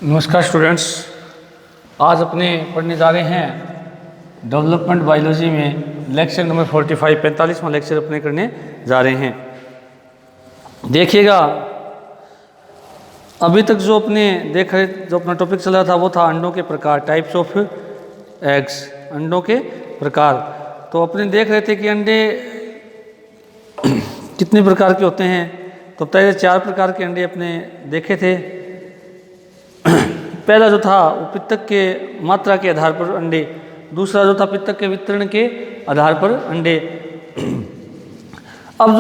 नमस्कार स्टूडेंट्स, आज अपने पढ़ने जा रहे हैं डेवलपमेंट बायोलॉजी में लेक्चर नंबर 45वां लेक्चर अपने करने जा रहे हैं। देखिएगा, अभी तक जो अपना टॉपिक चल रहा था वो था अंडों के प्रकार, टाइप्स ऑफ एग्स, अंडों के प्रकार। तो अपने देख रहे थे कि अंडे कितने प्रकार के होते हैं। तो पहले 4 प्रकार के अंडे अपने देखे थे। पहला जो था वो पितक के मात्रा के आधार पर अंडे, दूसरा जो था पितक के वितरण के आधार पर अंडे। अब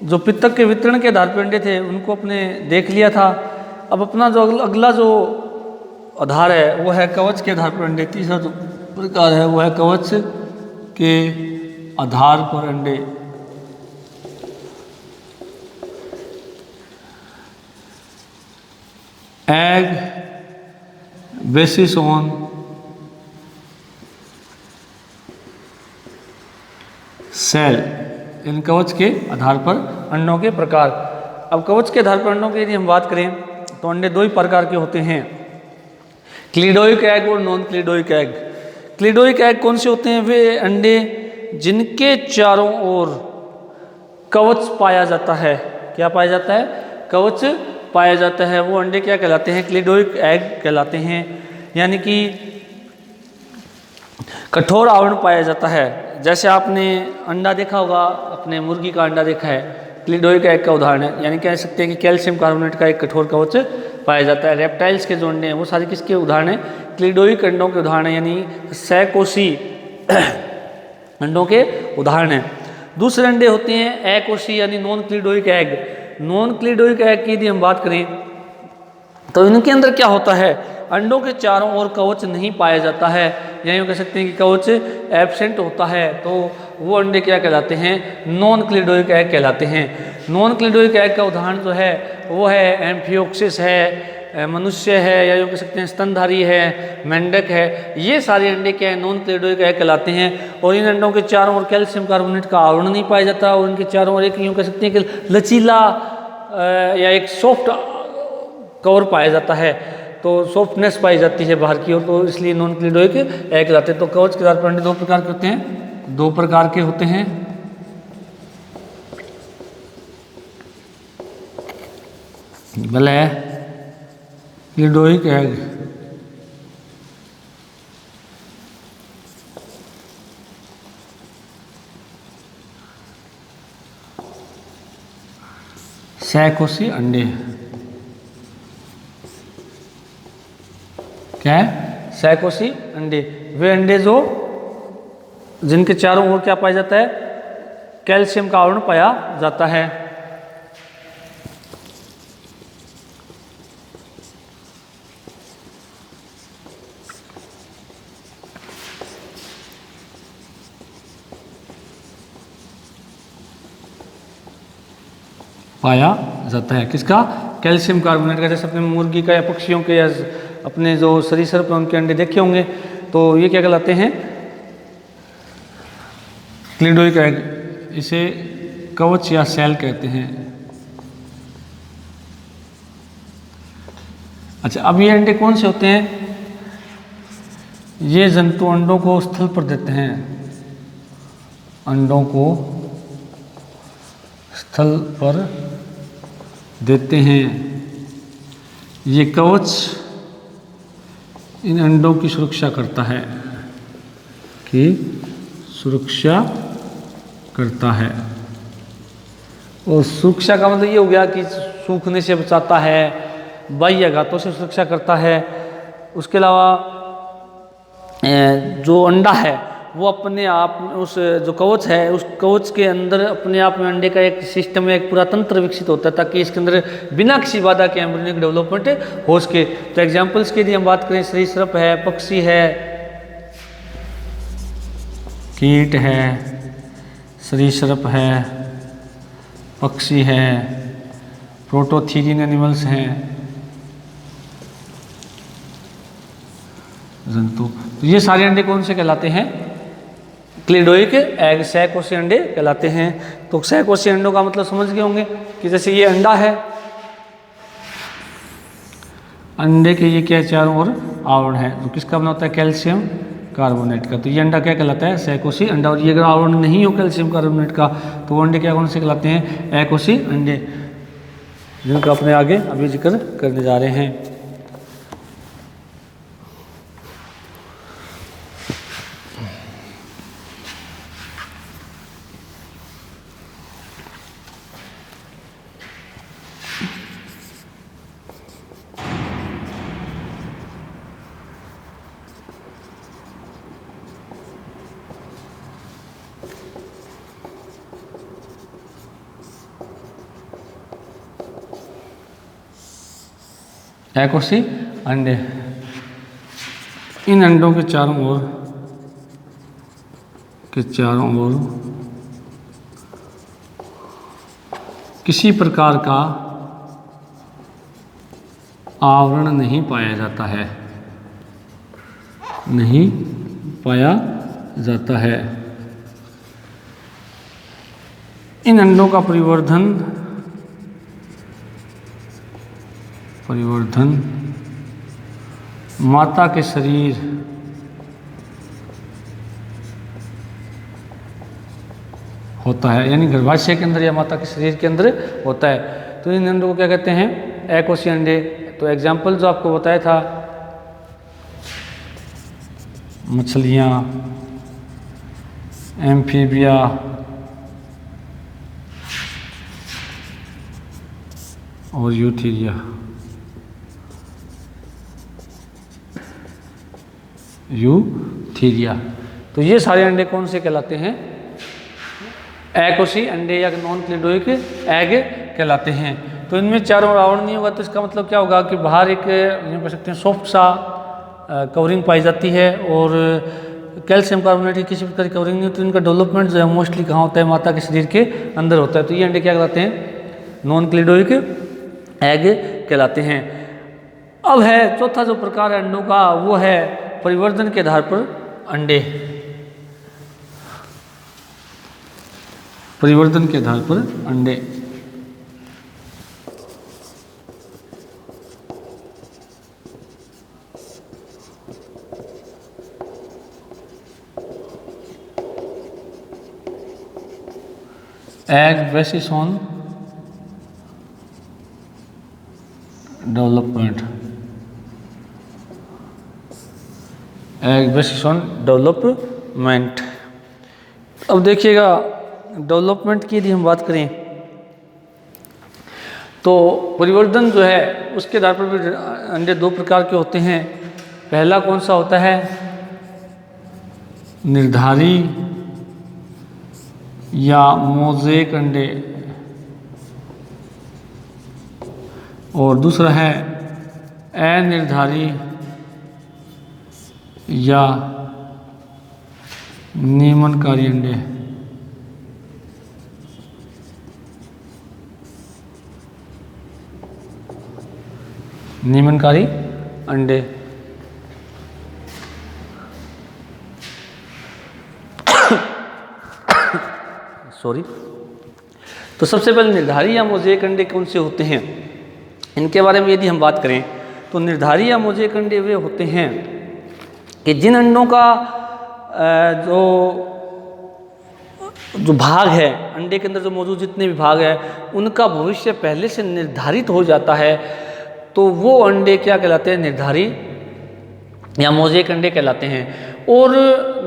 जो पितक के वितरण के आधार पर अंडे थे उनको अपने देख लिया था। अब अपना जो अगला जो आधार है वो है कवच के आधार पर अंडे। तीसरा जो प्रकार है वो है कवच के आधार पर अंडे। एग बेसिस ऑन सेल, इन कवच के आधार पर अंडों के प्रकार। अब कवच के आधार पर अंडों की यदि हम बात करें तो अंडे 2 ही प्रकार के होते हैं, क्लिडोइक एग और नॉन क्लिडोइक एग। क्लिडोइक एग कौन से होते हैं? वे अंडे जिनके चारों ओर कवच पाया जाता है। क्या पाया जाता है? कवच पाया जाता है। वो अंडे क्या कहलाते हैं? क्लिडोइक एग कहलाते हैं। यानी कि कठोर आवरण पाया जाता है। जैसे आपने अंडा देखा होगा, अपने मुर्गी का अंडा देखा है, क्लिडोइक एग का उदाहरण है। यानी कह सकते हैं कि कैल्शियम कार्बोनेट का एक कठोर कवच पाया जाता है। रेप्टाइल्स के जो अंडे हैं वो सारे किसके उदाहरण हैं? क्लिडोइक अंडों के उदाहरण हैं, यानी सहकोशी अंडों के उदाहरण हैं। दूसरे अंडे होते हैं अकोशी यानी नॉन क्लिडोइक एग। नॉन क्लिडोइक एग की यदि हम बात करें तो इनके अंदर क्या होता है? अंडों के चारों ओर कवच नहीं पाया जाता है, या यूँ कह सकते हैं कि कवच एब्सेंट होता है। तो वो अंडे क्या कहलाते हैं? नॉन क्लिडोइक एग कहलाते हैं। नॉन क्लिडोइक एग का उदाहरण जो है वो है एम्फियोक्सिस है, मनुष्य है, या यूँ कह सकते हैं स्तनधारी है, मेंढक है। ये सारे अंडे क्या है? नॉन क्लिडोइक एग कहलाते हैं। और इन अंडों के चारों ओर कैल्शियम कार्बोनेट का आवरण नहीं पाया जाता, और इनके चारों ओर एक यूँ कह सकते हैं कि लचीला या एक सॉफ्ट कवर पाया जाता है। तो सॉफ्टनेस पाई जाती है बाहर की ओर, तो इसलिए नॉन क्लिडोइक एग कहलाते हैं। तो कवच के आधार पर अंडे 2 प्रकार के होते हैं, 2 प्रकार के होते हैं। भले क्लिडोइक एग, सहकोशी अंडे। क्या है? सहकोशी अंडे। वे अंडे जो जिनके चारों ओर क्या पाया जाता है? कैल्शियम का आवरण पाया जाता है। पाया जाता है किसका? कैल्शियम कार्बोनेट का। जैसे अपने मुर्गी का या पक्षियों के या अपने जो सरीसृप हैं उनके अंडे देखे होंगे, तो ये क्या कहलाते हैं? क्लिडोइक एग। इसे कवच या सेल कहते हैं। अच्छा, अब ये अंडे कौन से होते हैं? ये जंतु अंडों को स्थल पर देते हैं, अंडों को स्थल पर देते हैं। ये कवच इन अंडों की सुरक्षा करता है, और सुरक्षा का मतलब ये हो गया कि सूखने से बचाता है, बाह्य आघातों से सुरक्षा करता है। उसके अलावा जो अंडा है वो अपने आप उस जो कवच है उस कवच के अंदर अपने आप में अंडे का एक सिस्टम, एक पूरा तंत्र विकसित होता है ताकि इसके अंदर बिना किसी बाधा के एम्ब्रियोनिक डेवलपमेंट हो सके। तो एग्जांपल्स की यदि हम बात करें, सरीसृप है, पक्षी है, कीट है, सरीसृप है, पक्षी है, प्रोटोथीरियन एनिमल्स हैं, जंतु। तो ये सारे अंडे कौन से कहलाते हैं? क्लिडोइक एग, सहकोशी अंडे कहलाते हैं। तो सहकोशी अंडों का मतलब समझ गए होंगे कि जैसे ये अंडा है, अंडे के ये क्या है, चारों ओर आवरण है, तो किसका बना होता है, कैल्शियम कार्बोनेट का। तो ये अंडा क्या कहलाता है, सहकोशी अंडा। और ये अगर आवरण नहीं हो कैल्शियम कार्बोनेट का तो वो अंडे क्या कौन से कहलाते हैं, अकोशी अंडे, जिनका अपने आगे अभी जिक्र करने जा रहे हैं। अकोशी अंडे, इन अंडों के चारों ओर किसी प्रकार का आवरण नहीं पाया जाता है, नहीं पाया जाता है। इन अंडों का परिवर्धन माता के शरीर होता है, यानी गर्भाशय के अंदर या माता के शरीर के अंदर होता है। तो इन अंडों को क्या कहते हैं, अकोशी अंडे। तो एग्जाम्पल जो आपको बताया था, मछलियाँ, एम्फीबिया, और यूथीरिया, तो ये सारे अंडे कौन से कहलाते हैं, अकोशी अंडे या नॉन क्लिडोइक एग कहलाते हैं। तो इनमें चारों ओर आवरण नहीं होगा, तो इसका मतलब क्या होगा कि बाहर एक कह सकते हैं सॉफ्ट सा कवरिंग पाई जाती है, और कैल्शियम कार्बोनेट की किसी प्रकार की कवरिंग नहीं होती। तो इनका डेवलपमेंट जो है मोस्टली कहाँ होता है, माता के शरीर के अंदर होता है। तो ये अंडे क्या कहलाते हैं, नॉन क्लिडोइक एग कहलाते हैं। अब है चौथा जो प्रकार है अंडों का, वो है परिवर्धन के आधार पर अंडे, परिवर्धन के आधार पर अंडे। Egg basis on development, egg basis on development. अब देखिएगा, डेवलपमेंट की यदि हम बात करें तो परिवर्धन जो है उसके आधार पर भी अंडे दो प्रकार के होते हैं। पहला कौन सा होता है, निर्धारी या मोज़ेक अंडे, और दूसरा है अनिर्धारी या नियमनकारी अंडे। नियमनकारी अंडे, सॉरी। तो सबसे पहले निर्धारी या मोज़ेक अंडे कौन से होते हैं, इनके बारे में यदि हम बात करें तो निर्धारी या मोज़ेक अंडे वे होते हैं कि जिन अंडों का जो भाग है, अंडे के अंदर जो मौजूद जितने भी भाग है उनका भविष्य पहले से निर्धारित हो जाता है। तो वो अंडे क्या कहलाते हैं, निर्धारी या मोज़ेक अंडे कहलाते हैं। और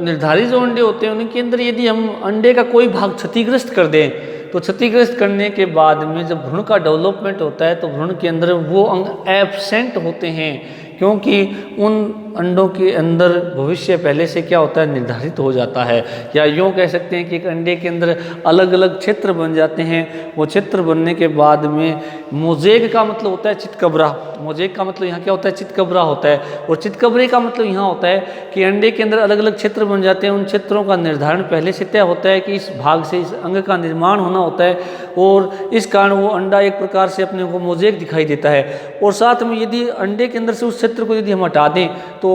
निर्धारित जो अंडे होते हैं उनके अंदर यदि हम अंडे का कोई भाग क्षतिग्रस्त कर दें तो क्षतिग्रस्त करने के बाद में जब भ्रूण का डेवलपमेंट होता है तो भ्रूण के अंदर वो अंग एब्सेंट होते हैं, क्योंकि उन अंडों के अंदर भविष्य पहले से क्या होता है, निर्धारित हो जाता है। या यूँ कह सकते हैं कि एक अंडे के अंदर अलग अलग क्षेत्र बन जाते हैं। वो क्षेत्र बनने के बाद में मोज़ेक का मतलब होता है चितकबरा, मोज़ेक का मतलब यहाँ क्या होता है, चितकबरा होता है। और चितकबरे का मतलब यहाँ होता है कि अंडे के अंदर अलग अलग क्षेत्र बन जाते हैं। उन क्षेत्रों का निर्धारण पहले से तय होता है कि इस भाग से इस अंग का निर्माण होना होता है, और इस कारण वो अंडा एक प्रकार से अपने को मोज़ेक दिखाई देता है। और साथ में यदि अंडे के अंदर से उस क्षेत्र को यदि हम हटा दें तो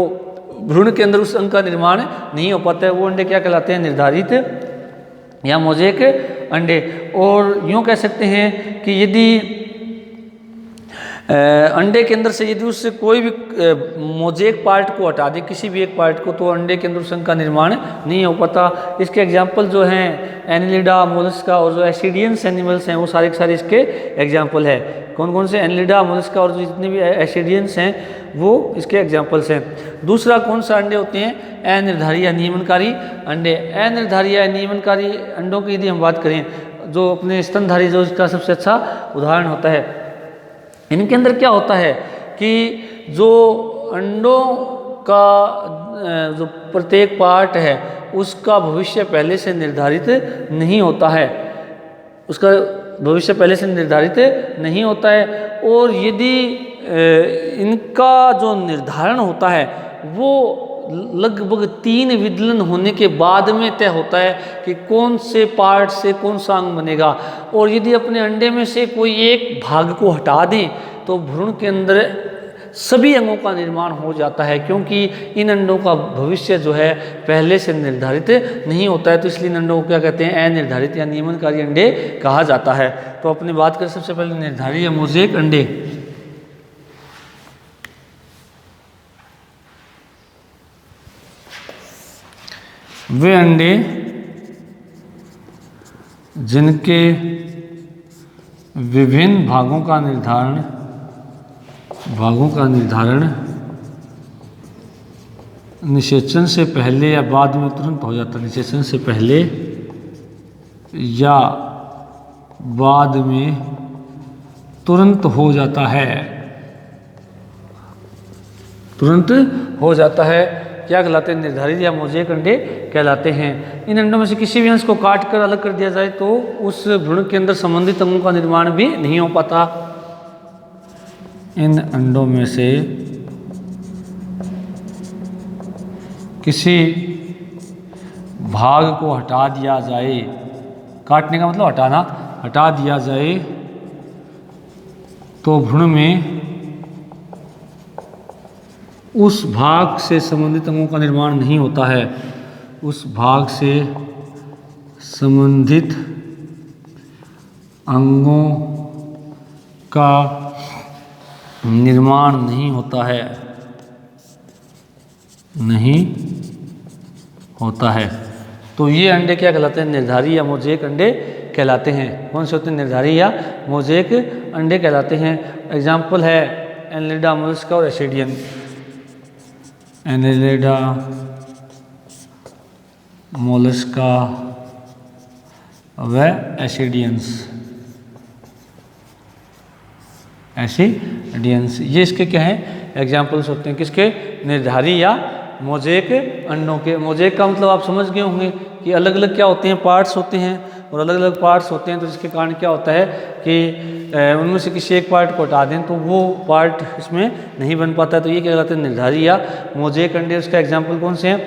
भ्रूण के अंदर उस अंग का निर्माण नहीं हो पाता है। वो अंडे क्या कहलाते हैं, निर्धारित या मोज़ेक अंडे। और यूँ कह सकते हैं कि यदि अंडे के अंदर से यदि उससे कोई भी मोजेक पार्ट को हटा दे, किसी भी एक पार्ट को, तो अंडे के अंदर उस अंग का निर्माण नहीं हो पाता। इसके एग्जाम्पल जो हैं एनिलिडा, मोलस्का और जो एसिडियंस एनिमल्स हैं वो सारे के सारे इसके एग्जाम्पल है। कौन कौन से? एनिलिडा, मोलस्का और जो जितने भी एसिडियंस हैं वो इसके एग्जाम्पल्स हैं। दूसरा कौन सा अंडे होते हैं? अनिर्धारी या नियमनकारी अंडे। अनिर्धारी या नियमनकारी अंडों की यदि हम बात करें, जो अपने स्तनधारी जो इसका सबसे अच्छा उदाहरण होता है, इनके अंदर क्या होता है कि जो अंडों का जो प्रत्येक पार्ट है उसका भविष्य पहले से निर्धारित नहीं होता है, उसका भविष्य पहले से निर्धारित नहीं होता है। और यदि इनका जो निर्धारण होता है वो लगभग 3 विदलन होने के बाद में तय होता है कि कौन से पार्ट से कौन सा अंग बनेगा। और यदि अपने अंडे में से कोई एक भाग को हटा दें तो भ्रूण के अंदर सभी अंगों का निर्माण हो जाता है, क्योंकि इन अंडों का भविष्य जो है पहले से निर्धारित नहीं होता है। तो इसलिए इन अंडों को क्या कहते हैं? अनिर्धारित या नियमनकारी अंडे कहा जाता है। तो अपनी बात करें सबसे पहले निर्धारी या मोज़ेक अंडे। वे अंडे जिनके विभिन्न भागों का निर्धारण निषेचन से पहले या बाद में तुरंत हो जाता है, निषेचन से पहले या बाद में तुरंत हो जाता है, तुरंत हो जाता है, क्या कहलाते हैं? निर्धारित या मोज़ेक अंडे कहलाते हैं। इन अंडों में से किसी भी अंश को काट कर अलग कर दिया जाए तो उस भ्रूण के अंदर संबंधित अंगों का निर्माण भी नहीं हो पाता। इन अंडों में से किसी भाग को हटा दिया जाए, काटने का मतलब हटाना, हटा दिया जाए तो भ्रूण में उस भाग से संबंधित अंगों का निर्माण नहीं होता है, उस भाग से संबंधित अंगों का निर्माण नहीं होता है, नहीं होता है। तो ये अंडे क्या कहलाते हैं? निर्धारी या मोज़ेक अंडे कहलाते हैं। कौन से होते हैं? निर्धारी या मोज़ेक अंडे कहलाते हैं। एग्जाम्पल है एनिलिडा, मोलस्का और एसिडियन। एनिलिडा, मोलस्का व एसिडियंस, ये इसके क्या हैं? एग्जाम्पल्स होते हैं। किसके? निर्धारी या मोज़ेक अंडों के। मोज़ेक का मतलब आप समझ गए होंगे कि अलग अलग क्या होते हैं? पार्ट्स होते हैं, और अलग अलग पार्ट्स होते हैं तो जिसके कारण क्या होता है कि उनमें से किसी एक पार्ट को हटा दें तो वो पार्ट इसमें नहीं बन पाता है। तो ये क्या कहलाते हैं? निर्धारी या मोज़ेक अंडे। उसका एग्जाम्पल कौन से हैं?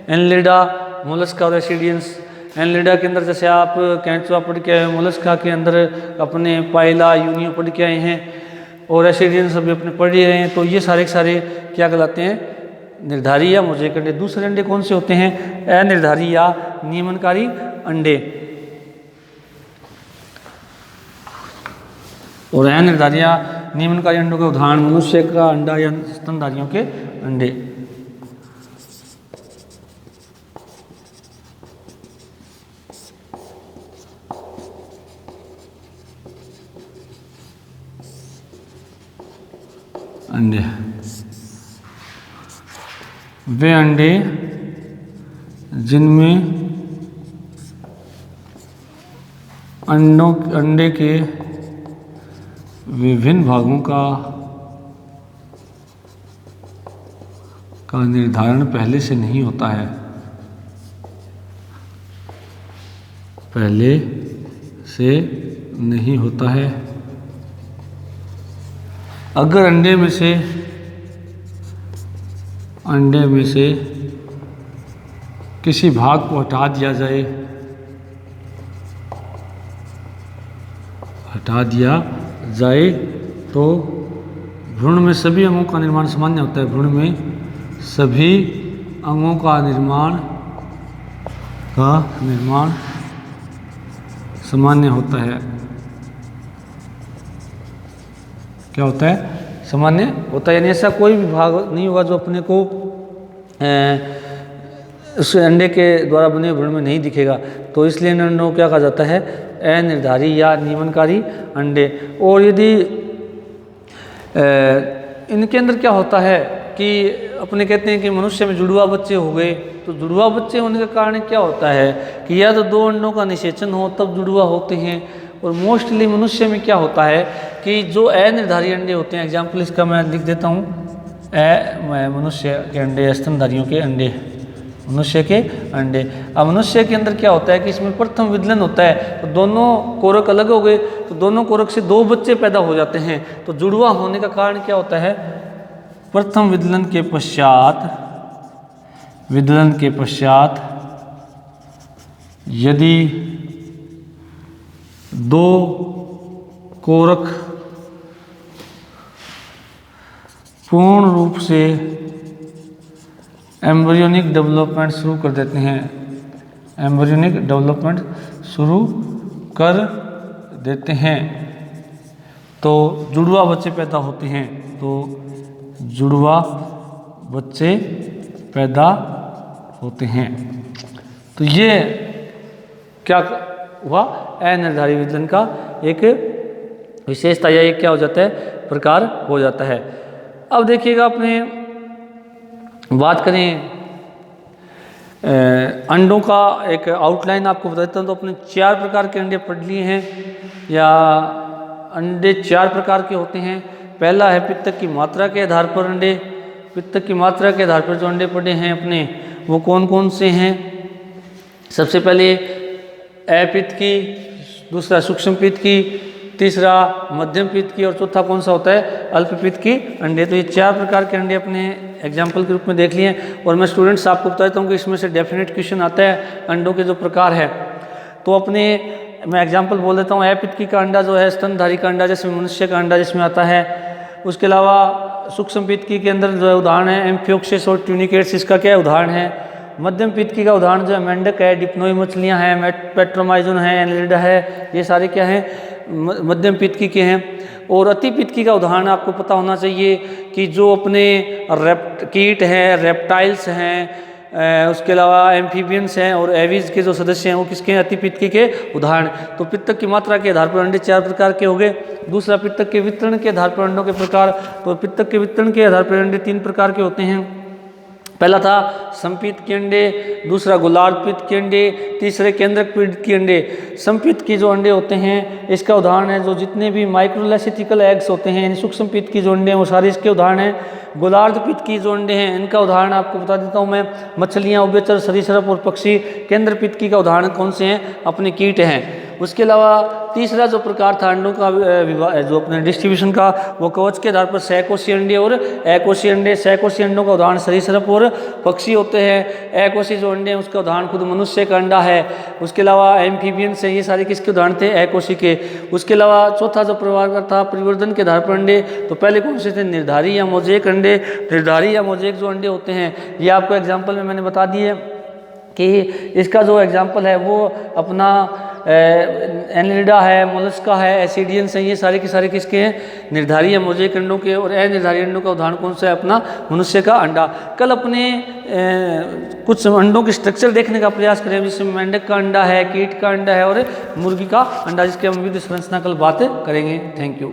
एनिलिडा, मोलस्का और एसिडियंस। एनिलिडा के अंदर जैसे आप कैंचुआ पढ़ के आए, मोलस्का के अंदर अपने पाइला, यूनियो पढ़ के आए हैं, और एसिडियंस अभी अपने पढ़ ही रहे हैं। तो ये सारे के सारे क्या कहलाते हैं? निर्धारी या मोज़ेक अंडे। दूसरे अंडे कौन से होते हैं? अनिर्धारी या नियमनकारी अंडे। और अनिर्धारी या नियमनकारी अंडों के उदाहरण मनुष्य का अंडा या स्तनधारियों के अंडे। अंडे, वे अंडे जिनमें अंडे के विभिन्न भागों का निर्धारण पहले से नहीं होता है, पहले से नहीं होता है। अगर अंडे में से किसी भाग को हटा दिया जाए तो भ्रूण में सभी अंगों का निर्माण सामान्य होता है। भ्रूण में सभी अंगों का निर्माण सामान्य होता है। क्या होता है, सामान्य होता है। यानी ऐसा कोई भी भाग नहीं होगा जो अपने को उस अंडे के द्वारा बने भ्रूण में नहीं दिखेगा। तो इसलिए इन अंडों को क्या कहा जाता है, अनिर्धारी या नियमनकारी अंडे। और यदि इनके अंदर क्या होता है कि अपने कहते हैं कि मनुष्य में जुड़वा बच्चे हो गए, तो जुड़वा बच्चे होने का कारण क्या होता है कि या तो दो अंडों का निषेचन हो तब जुड़वा होते हैं, और मोस्टली मनुष्य में क्या होता है कि जो अनिर्धारी अंडे होते हैं, एग्जाम्पल इसका मैं लिख देता हूँ, मनुष्य के अंडे, स्तनधारियों के अंडे, मनुष्य के अंडे। अब मनुष्य के अंदर क्या होता है कि इसमें प्रथम विदलन होता है, तो दोनों कोरक अलग हो गए, तो दोनों कोरक से दो बच्चे पैदा हो जाते हैं। तो जुड़वा होने का कारण क्या होता है, प्रथम विदलन के पश्चात यदि दो कोरक पूर्ण रूप से एम्ब्रियोनिक डेवलपमेंट शुरू कर देते हैं, एम्ब्रियोनिक डेवलपमेंट शुरू कर देते हैं, तो जुड़वा बच्चे पैदा होते हैं। तो जुड़वा बच्चे पैदा होते हैं। तो ये क्या हुआ, अनिर्धारित विदलन का एक विशेषता या एक क्या हो जाता है, प्रकार हो जाता है। अब देखिएगा, अपने बात करें अंडों का एक आउटलाइन आपको बता देता हूँ। तो अपने 4 प्रकार के अंडे पढ़ लिए हैं, या अंडे 4 प्रकार के होते हैं। पहला है पित्तक की मात्रा के आधार पर अंडे। पित्तक की मात्रा के आधार पर जो अंडे पड़े हैं अपने, वो कौन कौन से हैं? सबसे पहले अपित्त की, दूसरा सूक्ष्म पित्त की, तीसरा मध्यम पित्त की, और चौथा कौन सा होता है, अल्पपित्त की अंडे। तो ये 4 प्रकार के अंडे अपने एग्जाम्पल के रूप में देख लिए। और मैं स्टूडेंट्स आपको बता देता हूँ कि इसमें से डेफिनेट क्वेश्चन आता है अंडों के जो प्रकार है। तो अपने मैं एग्जाम्पल बोल देता हूँ, अपित्त की का अंडा जो है स्तनधारी का अंडा, जिसमें मनुष्य का अंडा जिसमें आता है। उसके अलावा सूक्ष्म पित्त की के अंदर जो है उदाहरण है एम्फियोक्सिस और ट्यूनिकेट्स, इसका क्या उदाहरण है। मध्यम पित्त की का उदाहरण जो है मेंढक है, डिप्नोई मछलियाँ हैं, पेट्रोमाइजोन है, एनलिडा है, ये सारे क्या हैं, मध्यम पित्त की के हैं। और अति पित्त की का उदाहरण आपको पता होना चाहिए कि जो अपने कीट हैं, रेप्टाइल्स हैं, उसके अलावा एम्फीबियंस हैं और एवीज के जो सदस्य हैं वो किसके हैं, अति पित्त की के उदाहरण। तो पित्तक की मात्रा के आधार पर अंडे 4 प्रकार के हो गए। दूसरा पित्तक के वितरण के आधार पर अंडों के प्रकार। तो पित्तक के वितरण के आधार पर अंडे 3 प्रकार के होते हैं। पहला था संपित्त के अंडे, दूसरा गोलार्ध पित्त के अंडे, तीसरे केंद्रक पित्त के अंडे। संपित्त के जो अंडे होते हैं इसका उदाहरण है जो जितने भी माइक्रोलेसिथिकल एग्स होते हैं, यानी सूक्ष्म पित्त की जो अंडे हैं वो सारे इसके उदाहरण हैं। गोलार्ध पित्त की जो अंडे हैं इनका उदाहरण आपको बता देता हूँ मैं, मछलियाँ, उभयचर, सरीसृप और पक्षी। केंद्र पित्त की का उदाहरण कौन से हैं, अपने कीट हैं। उसके अलावा तीसरा जो प्रकार था अंडों का जो अपने डिस्ट्रीब्यूशन का, वो कवच के आधार पर सहकोषीय अंडे और अकोषीय अंडे। सहकोषीय अंडों का उदाहरण सरीसृप और पक्षी होते हैं। अकोषीय जो अंडे हैं उसका उदाहरण खुद मनुष्य का अंडा है। उसके अलावा एम्फीबियंस हैं, ये सारे किसके उदाहरण थे, अकोषीय के। उसके अलावा चौथा जो प्रकार था परिवर्धन के आधार पर अंडे। तो पहले कौन से थे, निर्धारी या मोजेक अंडे। निर्धारी या मोजेक जो अंडे होते हैं ये आपको एग्जाम्पल में मैंने बता दिए कि इसका जो एग्जाम्पल है वो अपना एनलिडा है, मोलस्का है, एसिडियंस हैं, ये सारे के सारे किसके हैं, निर्धारी या मोजेक अंडों के। और अनिर्धारी अंडों का उदाहरण कौन सा है, अपना मनुष्य का अंडा। कल अपने कुछ अंडों के स्ट्रक्चर देखने का प्रयास करें, जिसमें मेंढक का अंडा है, कीट का अंडा है और मुर्गी का अंडा, जिसके हम विधि संरचना कल बात करेंगे। Thank you.